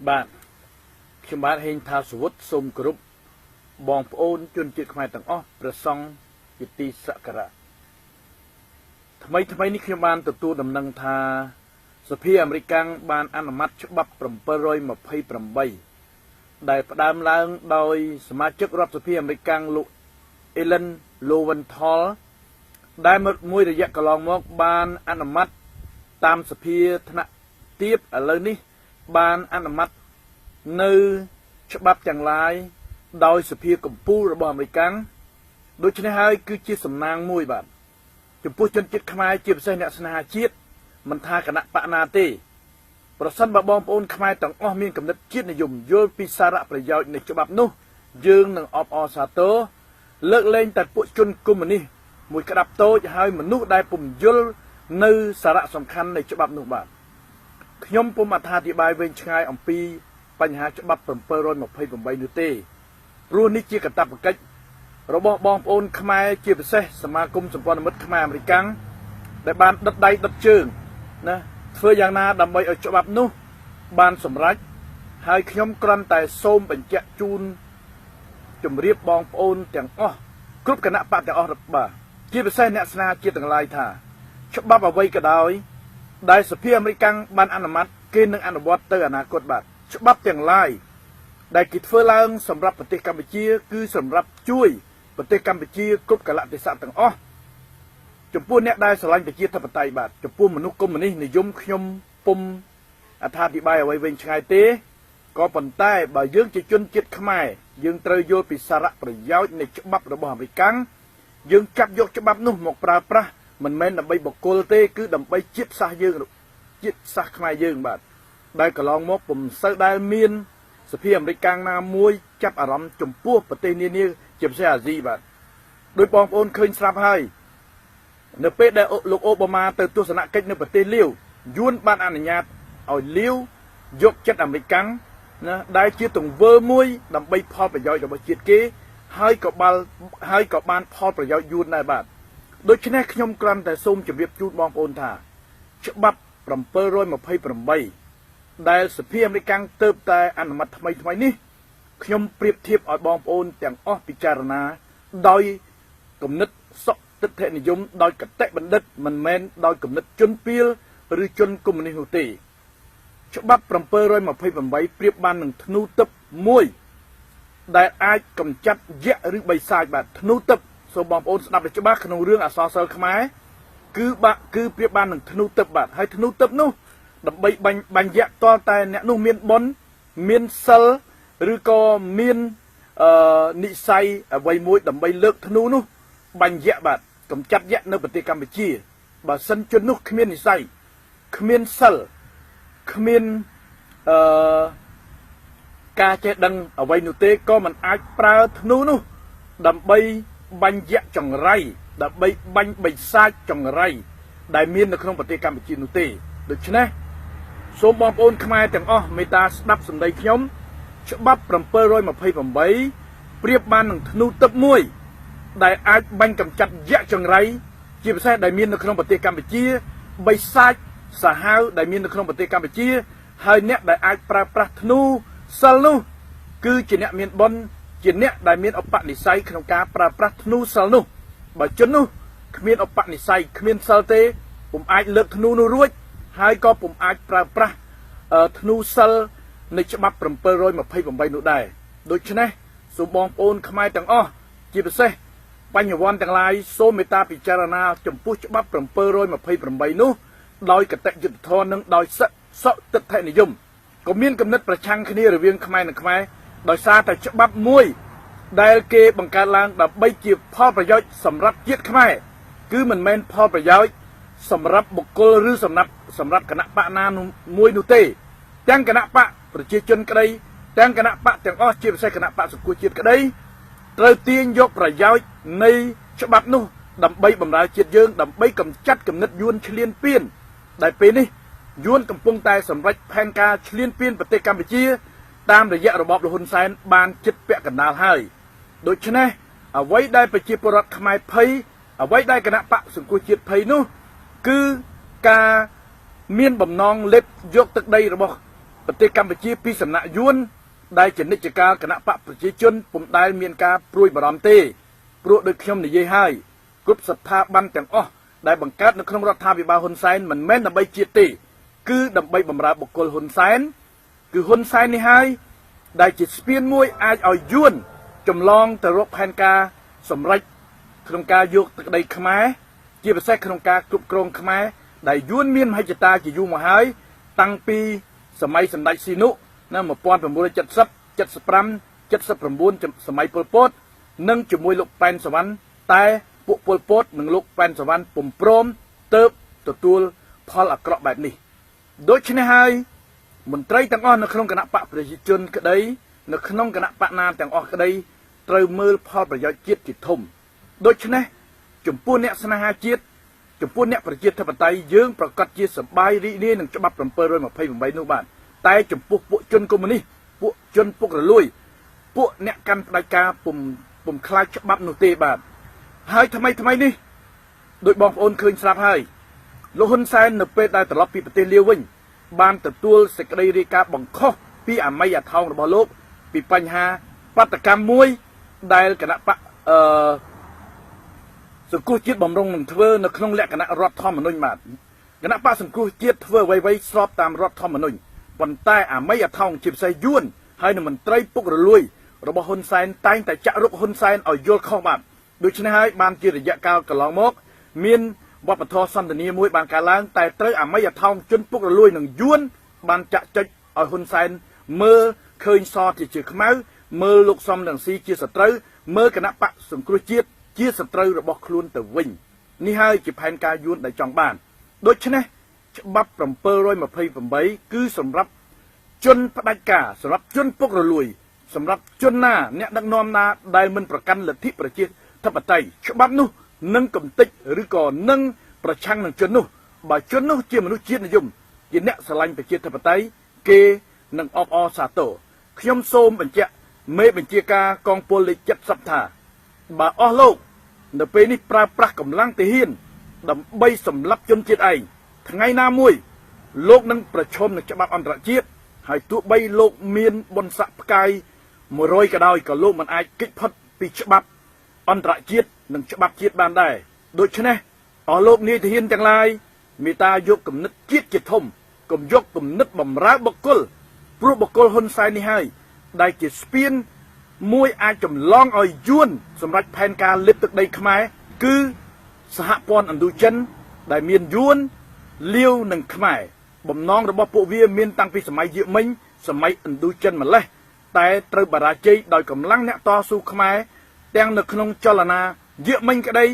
បាទខ្ញុំបាទហេងថាសវុតសូមគោរពបងប្អូនជនជាតិខ្មែរទាំងអស់ព្រះសង្ឃជាទីសក្ការៈថ្មីនេះខ្ញុំបានទទួលដំណឹងថាសភាអាមេរិកបានអនុម័តច្បាប់728ដែលផ្ដើមឡើងដោយសមាជិករដ្ឋសភាអាមេរិកលោកអេលិនឡូវិនថលដែលមួយរយៈកន្លងមកបានអនុម័តតាមសភាថ្នាក់ទាបឥឡូវនេះបានអនុម័តនៅច្បាប់ទាំងឡាយដោយសភាកម្ពុជារបស់អាមេរិកដូច្នេះហើយគឺជាសំណាងមួយបាទចំពោះជនជាតិខ្មែរជាពិសេសអ្នកស្នេហាជាតិមិនថាគណៈបកណាទេប្រសិនបើបងប្អូនខ្មែរទាំងអស់មានគំនិតជាតិនិយមយល់ពីសារៈប្រយោជន៍នៃច្បាប់នោះយើងនឹងអបអរសាទរលើកលែងតែពួកជនកុម្មុយនីសមួយក្តាប់តូចហើយមនុស្សដែលពុំយល់នៅសារៈសំខាន់នៃច្បាប់នោះបាទខ្ញុំពុំអត្ថាធិប្បាយវែងឆ្ងាយអំពីបញ្ហាច្បាប់728នោះទេព្រោះនេះជាកាតព្វកិច្ចរបស់បងប្អូនខ្មែរជាពិសេសសមាគមសម្ព័ន្ធមិត្តខ្មែរអាមេរិកដែលបានដិតដៃដិតជើងណាធ្វើយ៉ាងណាដើម្បីឲ្យច្បាប់នោះបានសម្រេចហើយខ្ញុំគ្រាន់តែសូមបញ្ជាក់ជូនជម្រាបបងប្អូនទាំងអស់គ្រប់គណៈបកទាំងអស់បាទជាពិសេសអ្នកស្នេហាជាតិទាំងឡាយថាច្បាប់អ្វីក៏ដោយដែលសភាអាមេរិកបានអនុម័តគេនឹងអនុវត្តទៅអនាគតបាទច្បាប់ទាំងឡាយដែលគេធ្វើឡើងសម្រាប់ប្រទេសកម្ពុជាគឺសម្រាប់ជួយប្រទេសកម្ពុជាគ្រប់កលៈទេសៈទាំងអស់ចំពោះអ្នកដែលស្រឡាញ់ប្រជាធិបតេយ្យបាទចំពោះមនុស្សកុម្មុយនីសនិយមខ្ញុំពុំអត្ថាធិប្បាយអ្វីវិញឆ្ងាយទេក៏ប៉ុន្តែបើយើងជាជនជាតិខ្មែរយើងត្រូវយល់ពីសារៈប្រយោជន៍នៃច្បាប់របស់អាមេរិកយើងចាប់យកច្បាប់នោះមកប្រើប្រាស់មិនមែនដើម្បីបកគលទេគឺដើម្បីជាតិសាសន៍យើងជាតិសាសន៍ខ្មែរយើងបាទដែលកន្លងមកពុំសូវដែលមានសភាអាមេរិកណាមួយចាប់អារម្មណ៍ចំពោះប្រទេសនានាជាពិសេសអាស៊ីបាទដោយបងប្អូនឃើញស្រាប់ហើយនៅពេលដែលលោកអូបាម៉ាទៅទស្សនកិច្ចនៅប្រទេសលាវយួនបានអនុញ្ញាតឲ្យលាវយកចិត្តអាមេរិកណាដែលជាទង្វើមួយដើម្បីផលប្រយោជន៍របស់ជាតិគេហើយក៏បានផលប្រយោជន៍យួនដែរបាទដូច្នេះខ្ញុំគ្រាន់តែសូមជម្រាបជូនបងប្អូនថាច្បាប់728ដែលសភាអាមេរិកទើបតែអនុម័តថ្មីនេះខ្ញុំប្រៀបធៀបឲ្យបងប្អូនទាំងអស់ពិចារណាដោយគំនិតសុទិដ្ឋិនិយមដោយកតេបណ្ឌិតមិនមែនដោយគំនិតជនពាលឬជនកុម្មុយនីសនោះទេច្បាប់728ប្រៀបបាននឹងធ្នូទឹកមួយដែលអាចកម្ចាត់យក្សឬបិសាចបាទធ្នូទឹកសូមបងប្អូនស្ដាប់ឲ្យច្បាស់ក្នុងរឿងអក្សរសិល្ប៍ខ្មែរគឺប្រៀបបាននឹងធ្នូទឹកបាទហើយធ្នូទឹកនោះដើម្បីបាញ់យក្សតតែអ្នកនោះមានបុណ្យមានសិលឬក៏មាននិស័យអ្វីមួយដើម្បីលើកធ្នូនោះបាញ់យក្សបាទកម្ចាត់យក្សនៅប្រទេសកម្ពុជាបើសិនជននោះគ្មាននិស័យគ្មានសិលគ្មានការចេះដឹងអ្វីនោះទេក៏មិនអាចប្រើធ្នូនោះដើម្បីបាញ់យក្សចង្រៃដើម្បីបាញ់បិសាចចង្រៃដែលមាននៅក្នុងប្រទេសកម្ពុជានោះទេដូច្នេះសូមបងប្អូនខ្មែរទាំងអស់មេត្តាស្ដាប់សម្ដីខ្ញុំច្បាប់728ប្រៀបបាននឹងធ្នូទឹកមួយដែលអាចបាញ់កម្ចាត់យក្សចង្រៃជាពិសេសដែលមាននៅក្នុងប្រទេសកម្ពុជាបិសាចសាហាវដែលមាននៅក្នុងប្រទេសកម្ពុជាហើយអ្នកដែលអាចប្រើប្រាស់ធ្នូសិលនោះគឺជាអ្នកមានបុណ្យជាអ្នកដែលមានឧបនិស្ស័យក្នុងការប្រើប្រាស់ធ្នូសិលនោះបើជននោះគ្មានឧបនិស្ស័យគ្មានសិលទេពុំអាចលើកធ្នូនោះរួចហើយក៏ពុំអាចប្រើប្រាស់ធ្នូសិលនៃច្បាប់728នោះដែរដូច្នេះសូមបងប្អូនខ្មែរទាំងអស់ជាពិសេសបញ្ញវន្តទាំងឡាយសូមមេត្តាពិចារណាចំពោះច្បាប់728នោះដោយកតេយុត្តធម៌និងដោយសុទិដ្ឋិនិយមក៏មានគំនិតប្រឆាំងគ្នារវាងខ្មែរនិងខ្មែរដោយសារតែច្បាប់មួយដែលគេបង្កើតឡើងដើម្បីជាផលប្រយោជន៍សម្រាប់ជាតិខ្មែរគឺមិនមែនផលប្រយោជន៍សម្រាប់បុគ្គលឬសម្រាប់គណៈបកណាមួយនោះទេទាំងគណៈបកប្រជាជនក្តីទាំងគណៈបកទាំងអស់ជាពិសេសគណៈបកសង្គ្រោះជាតិក្តីត្រូវទាញយកប្រយោជន៍នៃច្បាប់នោះដើម្បីបម្រើជាតិយើងដើម្បីកម្ចាត់គំនិតយួនឈ្លានពានដែលពេលនេះយួនកំពុងតែសម្រេចផែនការឈ្លានពានប្រទេសកម្ពុជាតាមរយៈរបបលហ៊ុនសែនបានជិតពាក់កណ្ដាលហើយដូច្នេះអ្វីដែលប្រជាពលរដ្ឋខ្មែរភ័យអ្វីដែលគណៈបកសង្គ្រោះជាតិភ័យនោះគឺការមានបំណងលេបយកទឹកដីរបស់ ប្រទេសកម្ពុជាពីសំណាក់យួនដែលជានិច្ចកាលគណៈបកប្រជាជនពុំដែលមានការព្រួយបារម្ភទេព្រោះដូចខ្ញុំនិយាយហើយគ្រប់ស្ថាប័នទាំងអស់ដែលបង្កើតនៅក្នុងរដ្ឋាភិបាលហ៊ុនសែនមិនមែនដើម្បីជាតិទេគឺដើម្បីបម្រើបុគ្គលហ៊ុនសែនគឺហ៊ុនសែននេះហើយដែលជាស្ពានមួយអាចឲ្យយួនចម្លងទៅរកផែនការសម្រេចក្នុងការយកទឹកដីខ្មែរជាពិសេសក្នុងការគ្រប់គ្រងខ្មែរដែលយួនមានមហិច្ឆតាជាយូរមកហើយតាំងពីសម័យសម្ដេចស៊ីនុនៅ1970 75 79សម័យប៉ុលពតនិងជាមួយលោកប៉ែនសវណ្ណតែពួកប៉ុលពតនិងលោកប៉ែនសវណ្ណពុំព្រមទៅទទួលផលអាក្រក់បែបនេះដូច្នេះហើយមន្ត្រីទាំងអស់នៅក្នុងគណៈបកប្រជាជនក្តីនៅក្នុងគណៈបកណាទាំងអស់ក្តីត្រូវមើលផលប្រយោជន៍ជាតិជាធំដូច្នេះចំពោះអ្នកស្នេហាជាតិចំពោះអ្នកប្រជាធិបតេយ្យយើងប្រកាសជាសប្បាយរីករាយនឹងច្បាប់728នោះបាទតែចំពោះពួកជនកុម្មុយនីសពួកជនពុករលួយពួកអ្នកកាន់ផ្ដាច់ការពុំខ្លាចច្បាប់នោះទេបាទហើយថ្មីនេះដោយបងប្អូនឃើញស្រាប់ហើយលោកហ៊ុនសែននៅពេលដែលត្រឡប់ពីប្រទេសលាវវិញបានទទួលសេចក្តីរាយការណ៍បង្ខុសពីអម័យអថោងរបស់លោកពីបញ្ហាបាតកម្មមួយដែលគណៈបកសង្គ្រោះជាតិបំរុងនឹងធ្វើនៅក្នុងលក្ខណៈរដ្ឋធម្មនុញ្ញបាទគណៈបកសង្គ្រោះជាតិធ្វើអ្វីៗស្របតាមរដ្ឋធម្មនុញ្ញប៉ុន្តែអម័យអថោងជាពិសេសយួនហើយនឹងមន្ត្រីពុករលួយរបស់ហ៊ុនសែនតែងតែចាក់រុកហ៊ុនសែនឲ្យយល់ខុសបាទដូច្នេះហើយបានជារយៈកាលកន្លងមកមានវប្បធម៌សន្តានាមួយបានកើតឡើងតែត្រូវអម័យអថោងជនពុករលួយនឹងយួនបានចាក់ចុចឲ្យហ៊ុនសែនមើលឃើញសជាខ្មៅមើលលោកសំរងស៊ីជាសត្រូវមើលគណៈបកសង្គ្រោះជាតិជាសត្រូវរបស់ខ្លួនទៅវិញនេះហើយជាផែនការយួនដែលចង់បានដូច្នេះច្បាប់728គឺសម្រាប់ជនផ្ដាច់ការសម្រាប់ជនពុករលួយសម្រាប់ជនណាអ្នកដឹកនាំណាដែលមិនប្រកាន់លទ្ធិប្រជាធិបតេយ្យច្បាប់នោះនឹងកំទេចឬក៏នឹងប្រឆាំងនឹងជននោះបើជននោះជាមនុស្សជាតិនិយមជាអ្នកស្រឡាញ់ប្រជាធិបតេយ្យគេនឹងអបអរសាទរខ្ញុំសូមបញ្ជាក់មេបញ្ជាការកងពលលេខ70ថាបើអស់លោកនៅពេលនេះប្រើប្រាស់កម្លាំងទាហានដើម្បីសម្លាប់ជនជាតិឯងថ្ងៃណាមួយលោកនឹងប្រឈមនឹងច្បាប់អន្តរជាតិហើយទោះបីលោកមានបុណ្យស័ក្តិផ្កាយ100ក៏ដោយក៏លោកមិនអាចគេចផុតពីច្បាប់អន្តរជាតិនិងច្បាប់ជាតិបានដែរដូច្នេះអស់លោកនាយទាហានទាំងឡាយមេត្តាយកគំនិតជាតិជាធំកុំយកគំនិតបំរើបុគ្គលព្រោះបុគ្គលហ៊ុនសែននេះហើយដែលជាស្ពានមួយអាចចម្លងឲ្យយួនសម្រាប់ផែនការលិបទឹកដីខ្មែរគឺសហព័ន្ធឥណ្ឌូចិនដែលមានយួនលាវនិងខ្មែរបំណងរបស់ពួកវាមានតាំងពីសម័យយាមិញសម័យឥណ្ឌូចិនម្លេះតែត្រូវបរាជ័យដោយកម្លាំងអ្នកតស៊ូខ្មែរទាំងនៅក្នុងចលនាយាមិញក្តី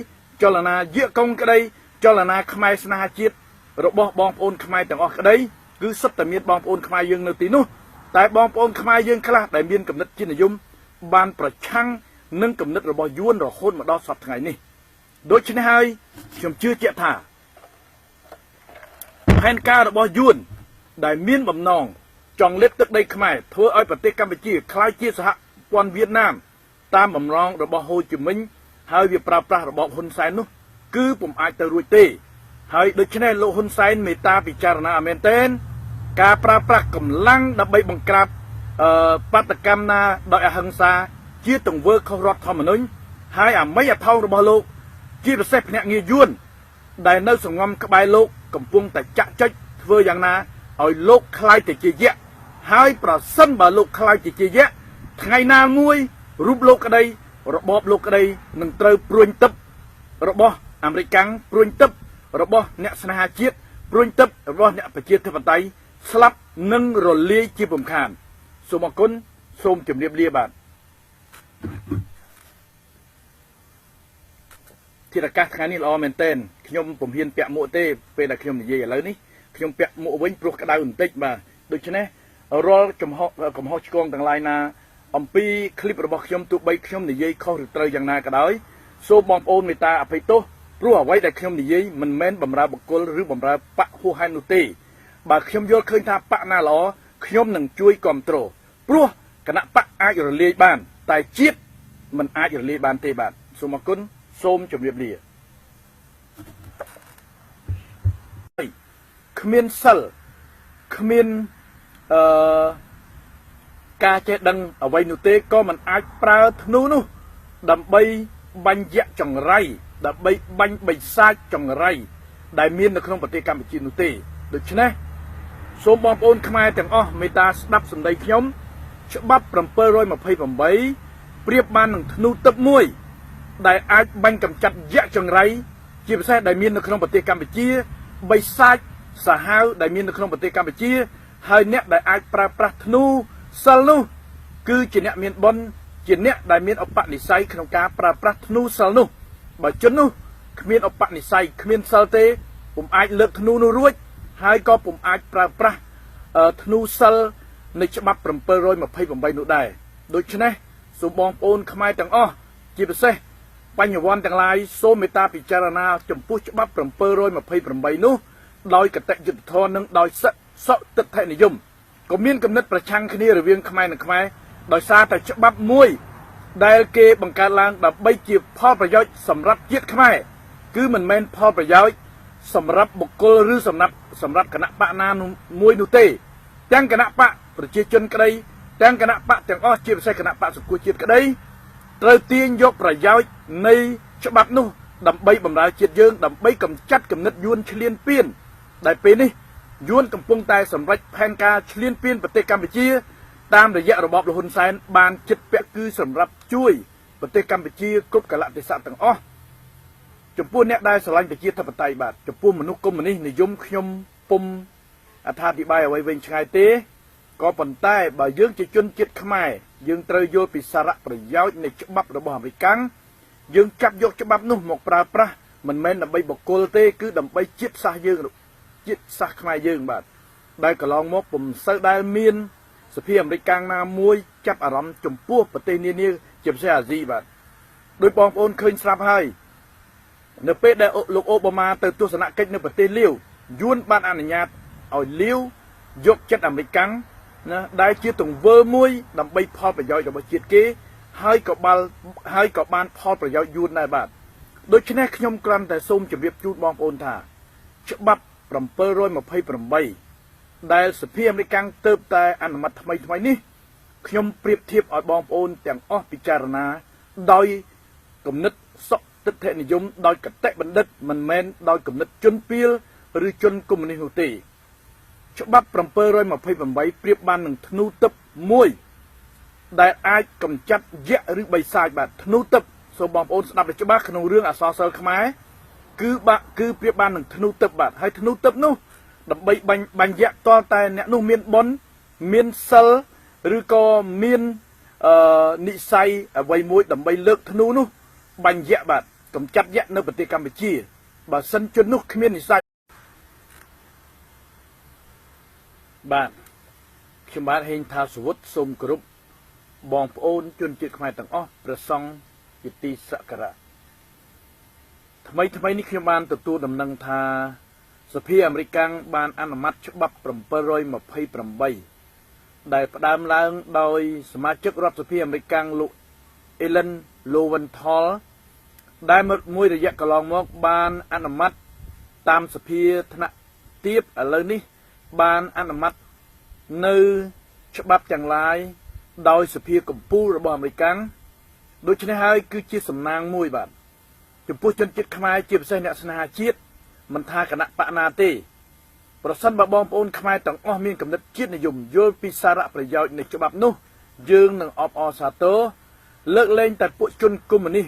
ចលនាយាកុងក្តីចលនាខ្មែរស្នេហាជាតិរបស់បងប្អូនខ្មែរទាំងអស់ក្តីគឺសុទ្ធតែមានបងប្អូនខ្មែរយើងនៅទីនោះតែបងប្អូនខ្មែរយើងខ្លះដែលមានគំនិតជាតិនិយមបានប្រឆាំងនឹងគំនិតរបស់យួនរហូតមកដល់សប្តាហ៍ថ្ងៃនេះដូច្នេះហើយខ្ញុំជឿជាក់ថាផែនការរបស់យួនដែលមានបំណងចង់លេបទឹកដីខ្មែរធ្វើឲ្យប្រទេសកម្ពុជាក្លាយជាសហព័ន្ធវៀតណាមតាមបំណងរបស់ហូជីមិញហើយវាប្រើប្រាស់របបហ៊ុនសែននោះគឺពុំអាចទៅរួចទេហើយដូច្នេះលោកហ៊ុនសែនមេត្តាពិចារណាមែនទែនការប្រើប្រាស់កម្លាំងដើម្បីបង្ក្រាបបាតកម្មណាដោយអហិង្សាជាទង្វើខុសរដ្ឋធម្មនុញ្ញហើយអម័យអថោងរបស់លោកជាពិសេសភ្នាក់ងារយួនដែលនៅសង្ងំក្បែរលោកកំពុងតែចាក់ចុចធ្វើយ៉ាងណាឲ្យលោកខ្លាយទៅជាយក្សហើយប្រសិនបើលោកខ្លាយទៅជាយក្សថ្ងៃណាមួយរូបលោកក្តីរបបលោកក្តីនឹងត្រូវព្រួញទឹករបស់អាមេរិកព្រួញទឹករបស់អ្នកស្នេហាជាតិព្រួញទឹករបស់អ្នកប្រជាធិបតេយ្យស្លាប់និងរលាយជាពំខានសូមអរគុណសូមជម្រាបលាបាទធាតុអាកាសថ្ងៃនេះល្អមែនទែនខ្ញុំពុំហ៊ានពាក់មួកទេពេលដែលខ្ញុំនិយាយឥឡូវនេះខ្ញុំពាក់មួកវិញព្រោះក្តៅបន្តិចបាទដូច្នេះរាល់កំហុសឆ្គងទាំងឡាយណាអំពីคลิปរបស់ខ្ញុំទោះបីខ្ញុំនិយាយខុសឬត្រូវយ៉ាងណាក៏ដោយសូមបងប្អូនមេត្តាអភ័យទោសព្រោះអ្វីដែលខ្ញុំនិយាយមិនមែនបំរើបុគ្គលឬបំរើបកហួសហេតុនោះទេបើខ្ញុំយល់ឃើញថាបកណាល្អខ្ញុំនឹងជួយគ្រប់គ្រងព្រោះគណៈបកអាចរលាយបានតែជាតិមិនអាចរលាយបានទេបាទសូមអរគុណសូមជម្រាបលាគ្មានសិលគ្មាន អឺការចេះដឹងអ្វីនោះទេក៏មិនអាចប្រើធ្នូនោះដើម្បីបាញ់យក្សចង្រៃដើម្បីបាញ់បិសាចចង្រៃដែលមាននៅក្នុងប្រទេសកម្ពុជានោះទេដូច្នេះសូមបងប្អូនខ្មែរទាំងអស់មេត្តាស្ដាប់សម្ដីខ្ញុំច្បាប់728ប្រៀបបាននឹងធ្នូទឹកមួយដែលអាចបាញ់កម្ចាត់យក្សចង្រៃជាពិសេសដែលមាននៅក្នុងប្រទេសកម្ពុជាបិសាចសាហាវដែលមាននៅក្នុងប្រទេសកម្ពុជាហើយអ្នកដែលអាចប្រើប្រាស់ធ្នូសិលនោះគឺជាអ្នកមានបុណ្យជាអ្នកដែលមានឧបនិស្ស័យក្នុងការប្រើប្រាស់ធ្នូសិលនោះបើជននោះគ្មានឧបនិស្ស័យគ្មានសិលទេពុំអាចលើកធ្នូនោះរួចហើយក៏ពុំអាចប្រើប្រាស់ធ្នូសិលនៃច្បាប់728នោះដែរដូច្នេះសូមបងប្អូនខ្មែរទាំងអស់ជាពិសេសបញ្ញវន្តទាំងឡាយសូមមេត្តាពិចារណាចំពោះច្បាប់728នោះដោយកតញ្ញយុត្តិធម៌និងដោយសក្តិទិដ្ឋិនិយមក៏មានគំនិតប្រឆាំងគ្នារវាងខ្មែរនិងខ្មែរដោយសារតែច្បាប់មួយដែលគេបង្កើតឡើងដើម្បីជាផលប្រយោជន៍សម្រាប់ជាតិខ្មែរគឺមិនមែនផលប្រយោជន៍សម្រាប់បុគ្គលឬសម្រាប់គណៈបកណាមួយនោះទេទាំងគណៈបកប្រជាជនក្តីទាំងគណៈបកទាំងអស់ជាពិសេសគណៈបកសង្គ្រោះជាតិក្តីត្រូវទាញយកប្រយោជន៍នៃច្បាប់នោះដើម្បីបម្រើជាតិយើងដើម្បីកម្ចាត់គំនិតយួនឈ្លានពានដែលពេលនេះយួនកំពុងតែសម្រេចផែនការឈ្លានពានប្រទេសកម្ពុជាតាមរយៈរបបលហ៊ុនសែនបានចិត្តពាក់គឺសម្រាប់ជួយប្រទេសកម្ពុជាគ្រប់កលៈទេសៈទាំងអស់ចំពោះអ្នកដែលស្រឡាញ់ប្រជាធិបតេយ្យបាទចំពោះមនុស្សកុម្មុយនីសនិយមខ្ញុំពុំអត្ថាធិប្បាយអ្វីវិញឆ្ងាយទេក៏ប៉ុន្តែបើយើងជាជនជាតិខ្មែរយើងត្រូវយល់ពីសារៈប្រយោជន៍នៃច្បាប់របស់អាមេរិកយើងចាប់យកច្បាប់នោះមកប្រើប្រាស់មិនមែនដើម្បីបុគ្គលទេគឺដើម្បីជាតិសាសន៍យើងជាតិសាសន៍ខ្មែរយើងបាទដែលកន្លងមកពុំសូវដែលមានសភាអាមេរិកណាមួយចាប់អារម្មណ៍ចំពោះប្រទេសនានាជាពិសេសអាស៊ីបាទដោយបងប្អូនឃើញស្រាប់ហើយនៅពេលដែលលោកអូបាម៉ាទៅទស្សនកិច្ចនៅប្រទេសលាវយួនបានអនុញ្ញាតឲ្យលាវយកចិត្តអាមេរិកណាដែលជាទង្វើមួយដើម្បីផលប្រយោជន៍របស់ជាតិគេហើយក៏បានផលប្រយោជន៍យួនដែរបាទដូច្នេះខ្ញុំគ្រាន់តែសូមជម្រាបជូនបងប្អូនថាច្បាប់728ដែលសភាអាមេរិកទើបតែអនុម័តថ្មីនេះខ្ញុំប្រៀបធៀបឲ្យបងប្អូនទាំងអស់ពិចារណាដោយគំនិតសក្តិទិដ្ឋិនិយមដោយកតេបណ្ឌិតមិនមែនដោយគំនិតជនពាលឬជនកុម្មុយនីសនោះទេច្បាប់728ប្រៀបបាននឹងធ្នូទឹកមួយដែលអាចកម្ចាត់យក្សឬបិសាចបាទធ្នូទឹកសូមបងប្អូនស្ដាប់ឲ្យច្បាស់ក្នុងរឿងអក្សរសិល្ប៍ខ្មែរគឺប្រៀបបាននឹងធ្នូទឹកបាទហើយធ្នូទឹកនោះដើម្បីបាញ់យក្សតលតែអ្នកនោះមានបុណ្យមានសិលឬក៏មាននិស្ស័យអ្វីមួយដើម្បីលើកធ្នូនោះបាញ់យក្សបាទកម្ចាត់យក្សនៅប្រទេសកម្ពុជាបើសិនជននោះគ្មាននិស្ស័យបាទខ្ញុំបាទហេងថាសវុតសូមគោរពបងប្អូនជនជាតិខ្មែរទាំងអស់ព្រះសង្ឃជាទីសក្ការៈថ្មីនេះខ្ញុំបានទទួលដំណឹងថាសភាអាមេរិកបានអនុម័តច្បាប់728ដែលផ្ដើមឡើងដោយសមាជិករដ្ឋសភាអាមេរិកលោកអេលិនឡូវិនថលដែលមួយរយៈកន្លងមកបានអនុម័តតាមសភាថ្នាក់ទាបឥឡូវនេះបានអនុម័តនៅច្បាប់ទាំងឡាយដោយសភាកម្ពុជារបស់អាមេរិកដូច្នេះហើយគឺជាសំណាងមួយបាទចំពោះជនជាតិខ្មែរជាពិសេសអ្នកស្នេហាជាតិមិនថាគណៈបកណាទេប្រសិនបើបងប្អូនខ្មែរទាំងអស់មានគំនិតជាតិនិយមយល់ពីសារៈប្រយោជន៍នៃច្បាប់នោះយើងនឹងអបអរសាទរលើកលែងតែពួកជនកុម្មុយនីស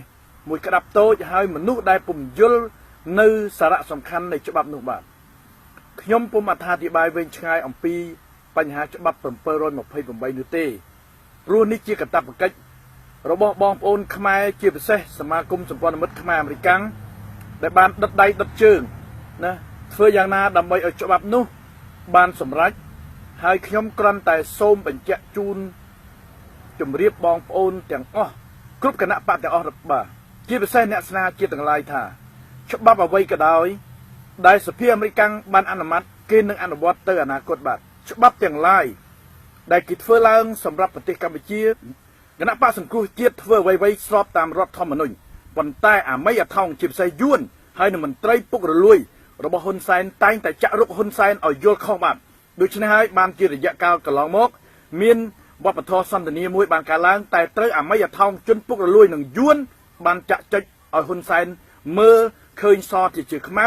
មួយក្តាប់តូចហើយមនុស្សដែលពុំយល់នៅសារៈសំខាន់នៃច្បាប់នោះបាទខ្ញុំពុំអត្ថាធិប្បាយវែងឆ្ងាយអំពីបញ្ហាច្បាប់728នោះទេព្រោះនេះជាកាតព្វកិច្ចរបស់បងប្អូនខ្មែរជាពិសេសសមាគមសម្ព័ន្ធមិត្តខ្មែរអាមេរិកដែលបានដិតដៃដិតជើងណាធ្វើយ៉ាងណាដើម្បីឲ្យច្បាប់នោះបានសម្រេចហើយខ្ញុំគ្រាន់តែសូមបញ្ជាក់ជូនជម្រាបបងប្អូនទាំងអស់គ្រប់គណៈបកទាំងអស់បាទជាពិសេសអ្នកស្នេហាជាតិទាំងឡាយថាច្បាប់អ្វីក៏ដោយដែលសភាអាមេរិកបានអនុម័តគេនឹងអនុវត្តទៅអនាគតបាទច្បាប់ទាំងឡាយដែលគេធ្វើឡើងសម្រាប់ប្រទេសកម្ពុជាគណៈបកសង្គ្រោះជាតិធ្វើអ្វីៗស្របតាមរដ្ឋធម្មនុញ្ញប៉ុន្តែអាមេអថោងជាពិសេសយួនហើយនឹងមន្ត្រីពុករលួយរបស់ហ៊ុនសែនតែងតែចាក់រុកហ៊ុនសែនឲ្យយល់ខុសបាទ ដូច្នេះហើយបានជារយៈកាលកន្លងមកមានវប្បធម៌សន្តានាមួយបានកើតឡើងតែត្រូវអាមីយថោងជនពុករលួយនឹងយួនបានចាក់ចុចឲ្យហ៊ុនសែនមើលឃើញសជាខ្មៅ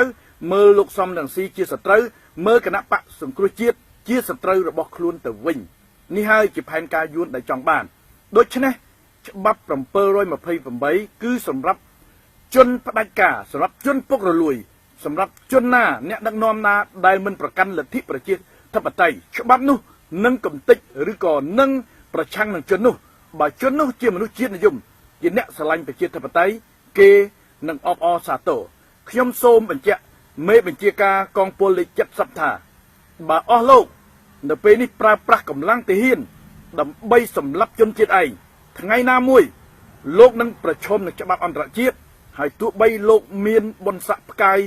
មើលលោកសំរងស៊ីជាសត្រូវមើលគណៈបកសង្គ្រោះជាតិជាសត្រូវរបស់ខ្លួនទៅវិញនេះហើយជាផែនការយួនដែលចង់បានដូច្នេះច្បាប់728គឺសម្រាប់ជនផ្ដាច់ការសម្រាប់ជនពុករលួយសម្រាប់ជនណាអ្នកដឹកនាំណាដែលមិនប្រកាន់លទ្ធិប្រជាធិបតេយ្យច្បាប់នោះនឹងកំទេចឬក៏នឹងប្រឆាំងនឹងជននោះបើជននោះជាមនុស្សជាតិនិយមជាអ្នកស្រឡាញ់ប្រជាធិបតេយ្យគេនឹងអបអរសាទរខ្ញុំសូមបញ្ជាក់មេបញ្ជាការកងពលលេខ70ថាបើអស់លោកនៅពេលនេះប្រើប្រាស់កម្លាំងទាហានដើម្បីសម្លាប់ជនជាតិឯងថ្ងៃណាមួយលោកនឹងប្រឈមនឹងច្បាប់អន្តរជាតិហើយទោះបីលោកមានបុណ្យស័ក្តិផ្កាយ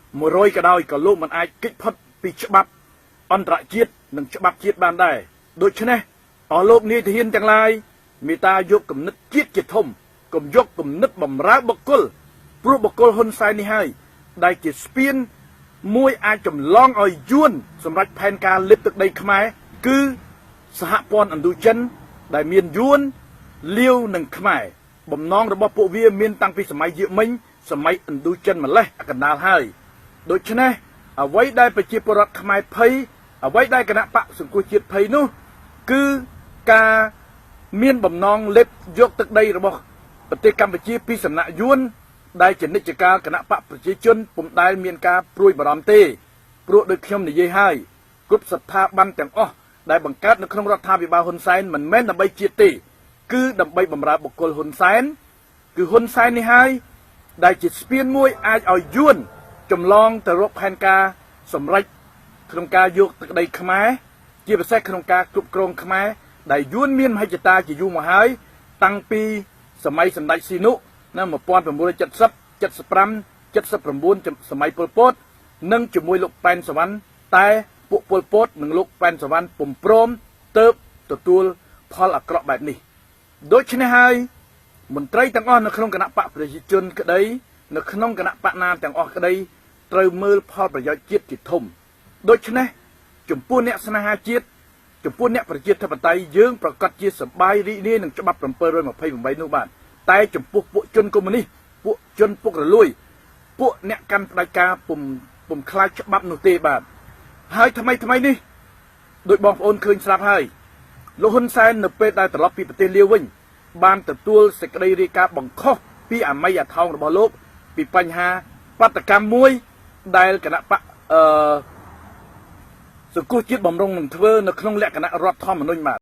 100ក៏ដោយក៏លោកមិនអាចគេចផុតពីច្បាប់អន្តរជាតិនិងច្បាប់ជាតិបានដែរដូច្នេះអស់លោកនាយទាហានទាំងឡាយមេត្តាយកគំនិតជាតិជាធំកុំយកគំនិតបំរើបុគ្គលព្រោះបុគ្គលហ៊ុនសែននេះហើយដែលជាស្ពានមួយអាចចម្លងឲ្យយួនសម្រាប់ផែនការលិបទឹកដីខ្មែរគឺសហព័ន្ធឥណ្ឌូចិនដែលមានយួនលាវនិងខ្មែរបំណងរបស់ពួកវាមានតាំងពីសម័យយេមិញសម័យឥណ្ឌូចិនម្លេះអកណ្ដាលហើយដូច្នេះអ្វីដែលប្រជាពលរដ្ឋខ្មែរភ័យអ្វីដែលគណៈបកសង្គ្រោះជាតិភ័យនោះគឺការមានបំណងលេបយកទឹកដីរបស់ប្រទេសកម្ពុជាពីសំណាក់យួនដែលជានិច្ចកាលគណៈបកប្រជាជនពុំដែលមានការព្រួយបារម្ភទេព្រោះដូចខ្ញុំនិយាយហើយគ្រប់ស្ថាប័នទាំងអស់ដែលបង្កើតនៅក្នុងរដ្ឋាភិបាលហ៊ុនសែនមិនមែនដើម្បីជាតិទេគឺដើម្បីបម្រើបុគ្គលហ៊ុនសែនគឺហ៊ុនសែននេះហើយដែលជាស្ពានមួយអាចឲ្យយួនចម្លងទៅរកផែនការសម្រេចក្នុងការយកទឹកដីខ្មែរជាពិសេសក្នុងការគ្រប់គ្រងខ្មែរដែលយួនមានមហិច្ឆតាជាយូរមកហើយតាំងពីសម័យសម្ដេចស៊ីនុនៅ1970 75 79សម័យប៉ុលពតនិងជាមួយលោកប៉ែនសវណ្ណតែពួកប៉ុលពតនិងលោកប៉ែនសវណ្ណពុំព្រមទៅទទួលផលអាក្រក់បែបនេះដូច្នេះហើយមន្ត្រីទាំងអស់នៅក្នុងគណៈបកប្រជាជនក្តីនៅក្នុងគណៈបកណាទាំងអស់ក្តីត្រូវមើលផលប្រយោជន៍ជាតិជាធំដូច្នេះចំពោះអ្នកស្នេហាជាតិចំពោះអ្នកប្រជាធិបតេយ្យយើងប្រកាសជាសប្បាយរីករាយនឹងច្បាប់728នោះបាទតែចំពោះពួកជនកុម្មុយនីសពួកជនពុករលួយពួកអ្នកកាន់ផ្ដាច់ការពុំខ្លាចច្បាប់នោះទេបាទហើយថ្មីនេះដោយបងប្អូនឃើញស្រាប់ហើយលោកហ៊ុនសែននៅពេលដែលត្រឡប់ពីប្រទេសលាវវិញបានទទួលសេចក្តីរាយការណ៍បង្ខុសពីអាមីអាថោងរបស់លោកពីបញ្ហាបាតកម្មមួយដែលគណៈបកសង្គ្រោះជាតិបំរុងនឹងធ្វើនៅក្នុងលក្ខណៈរដ្ឋធម្មនុញ្ញបាទ